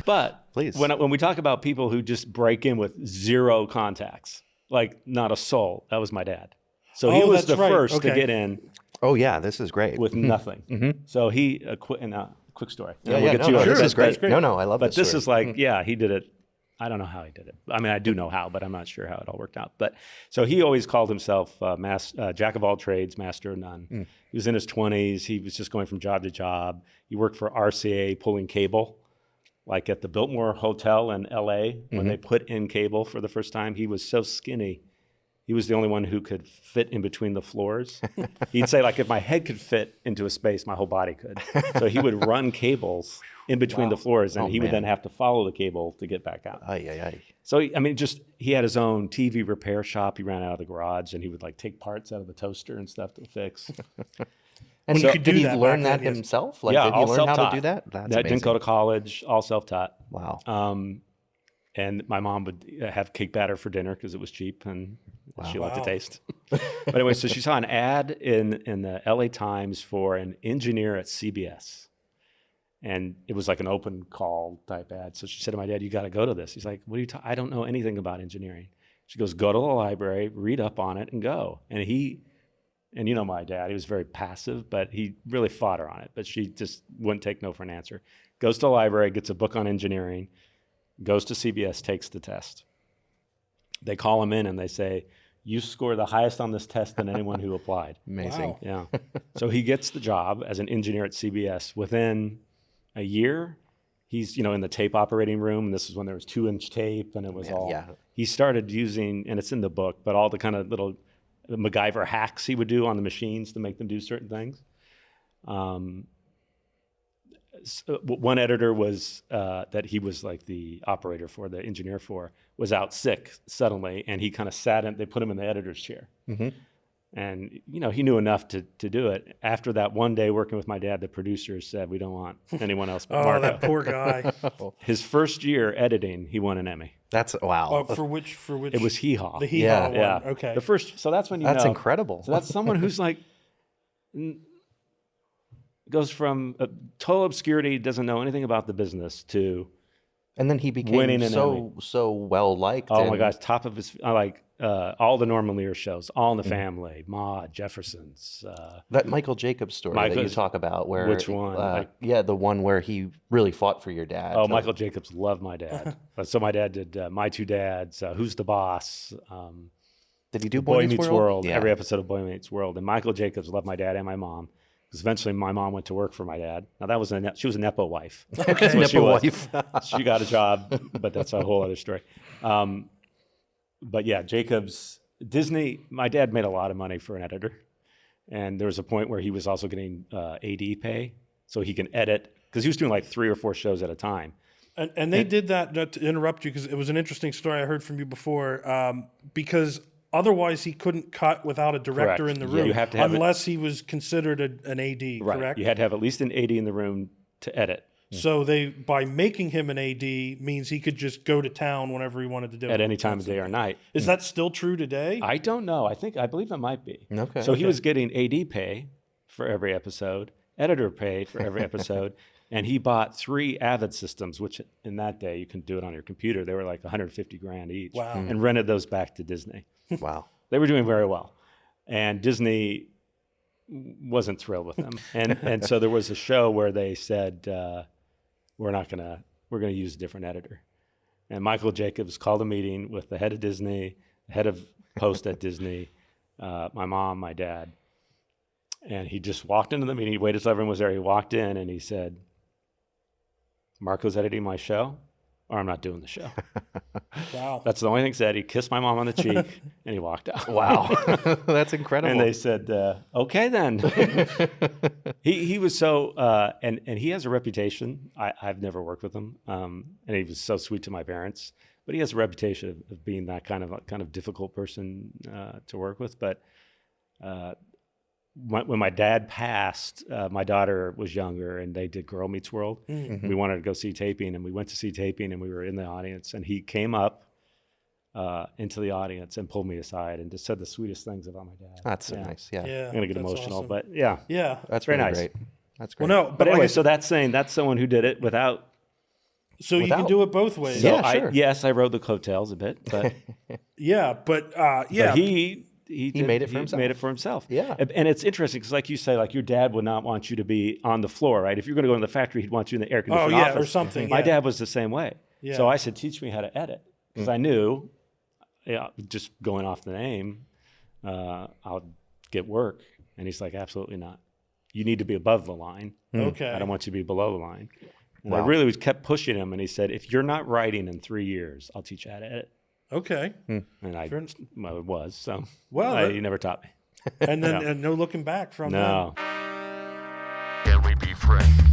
But Please. when we talk about people who just break in with zero contacts, like not a soul, that was my dad. So he was the first to get in Oh yeah, this is great. with nothing. So he quick story. Yeah, this is great. No, I love but this this story. is like, he did it. I don't know how he did it. I mean, I do know how, but I'm not sure how it all worked out. But so he always called himself jack of all trades, master of none. He was in his 20s. He was just going from job to job. He worked for RCA pulling cable, like at the Biltmore Hotel in LA when they put in cable for the first time. He was so skinny. He was the only one who could fit in between the floors. He'd say, like, if my head could fit into a space, my whole body could. So he would run cables in between the floors, and he would then have to follow the cable to get back out. So, he had his own TV repair shop. He ran out of the garage, and he would, like, take parts out of the toaster and stuff to fix. And did he learn that himself? Like, did he learn how to do that? That's amazing. Didn't go to college, all self-taught. Wow. And my mom would have cake batter for dinner because it was cheap and she liked the taste. But anyway, so she saw an ad in the LA Times for an engineer at CBS. And it was like an open call type ad. So she said to my dad, "You got to go to this." He's like, "What are you I don't know anything about engineering." She goes, "Go to the library, read up on it, and go." And you know my dad, he was very passive, but he really fought her on it. But she just wouldn't take no for an answer. Goes to the library, gets a book on engineering, goes to CBS, takes the test. They call him in and they say, "You score the highest on this test than anyone who applied." Amazing. Wow. Yeah. So he gets the job as an engineer at CBS. Within a year, he's in the tape operating room. And this is when there was 2-inch tape, and it was he started using, and it's in the book, but all the kind of little MacGyver hacks he would do on the machines to make them do certain things. One editor was that he was like the operator for, the engineer for, was out sick suddenly, and he kind of sat in. They put him in the editor's chair, and he knew enough to do it. After that one day working with my dad, the producers said, "We don't want anyone else but Marco." That poor guy. His first year editing, he won an Emmy. That's wow. For which? It was Hee Haw. The Hee Haw one. Yeah. Okay. The first. So that's when That's incredible. So that's someone who's like. Goes from total obscurity, doesn't know anything about the business, to and then he became so well liked. Oh my gosh, top of his all the Norman Lear shows, All in the Family, Maude, Jeffersons. That Michael Jacobs story that you talk about, where which one? The one where he really fought for your dad. Oh, Michael Jacobs loved my dad. So my dad did My Two Dads, Who's the Boss? Did he do Boy Meets World? Yeah. Every episode of Boy Meets World. And Michael Jacobs loved my dad and my mom. Because eventually my mom went to work for my dad. Now that was she was a nepo wife. Okay. Nepo wife. She got a job, but that's a whole other story. But yeah, Jacobs, Disney, my dad made a lot of money for an editor. And there was a point where he was also getting AD pay so he can edit, because he was doing like 3 or 4 shows at a time. And they did that, not to interrupt you, because it was an interesting story I heard from you before, because otherwise he couldn't cut without a director in the room, you have to have unless he was considered an AD, right. Correct? You had to have at least an AD in the room to edit. So by making him an AD means he could just go to town whenever he wanted to do it. At any time of day or night. Is that still true today? I don't know. I believe it might be. Okay. So he was getting AD pay for every episode, editor pay for every episode, and he bought 3 Avid systems, which in that day you can do it on your computer. They were like $150,000 each. Wow. And rented those back to Disney. Wow. They were doing very well. And Disney wasn't thrilled with them. And so there was a show where they said, we're going to use a different editor. And Michael Jacobs called a meeting with the head of Disney, the head of post at Disney, my mom, my dad. And he just walked into the meeting. He waited till everyone was there. He walked in and he said, "Marco's editing my show, or I'm not doing the show." Wow. That's the only thing he said. He kissed my mom on the cheek and he walked out. Wow. That's incredible. And they said, "Okay then." He was so, and he has a reputation. I've never worked with him, and he was so sweet to my parents. But he has a reputation of being that kind of difficult person to work with. But when my dad passed, my daughter was younger, and they did Girl Meets World. Mm-hmm. We wanted to go see taping, and we went to see taping, and we were in the audience, and he came up into the audience and pulled me aside and just said the sweetest things about my dad. That's so nice. Yeah. I'm gonna get emotional, awesome. but yeah, Yeah. That's very really nice. Great. That's great. Well, no, But anyway, so that's saying that's someone who did it without So you can do it both ways. Yeah, sure. Yes, I rode the coattails a bit, but but he made it for himself. Made it for himself. Yeah. And it's interesting because, like you say, like your dad would not want you to be on the floor, right? If you're going to go in the factory, he'd want you in the air conditioned office or something. My dad was the same way. Yeah. So I said, teach me how to edit, because I knew, just going off the name, I'll get work. And he's like, absolutely not. You need to be above the line. Okay. I don't want you to be below the line. And Wow. I really kept pushing him, and he said, if you're not writing in 3 years, I'll teach you how to edit. Okay. And it was, so he never taught me. And then and no looking back from No. him. Can we be friends?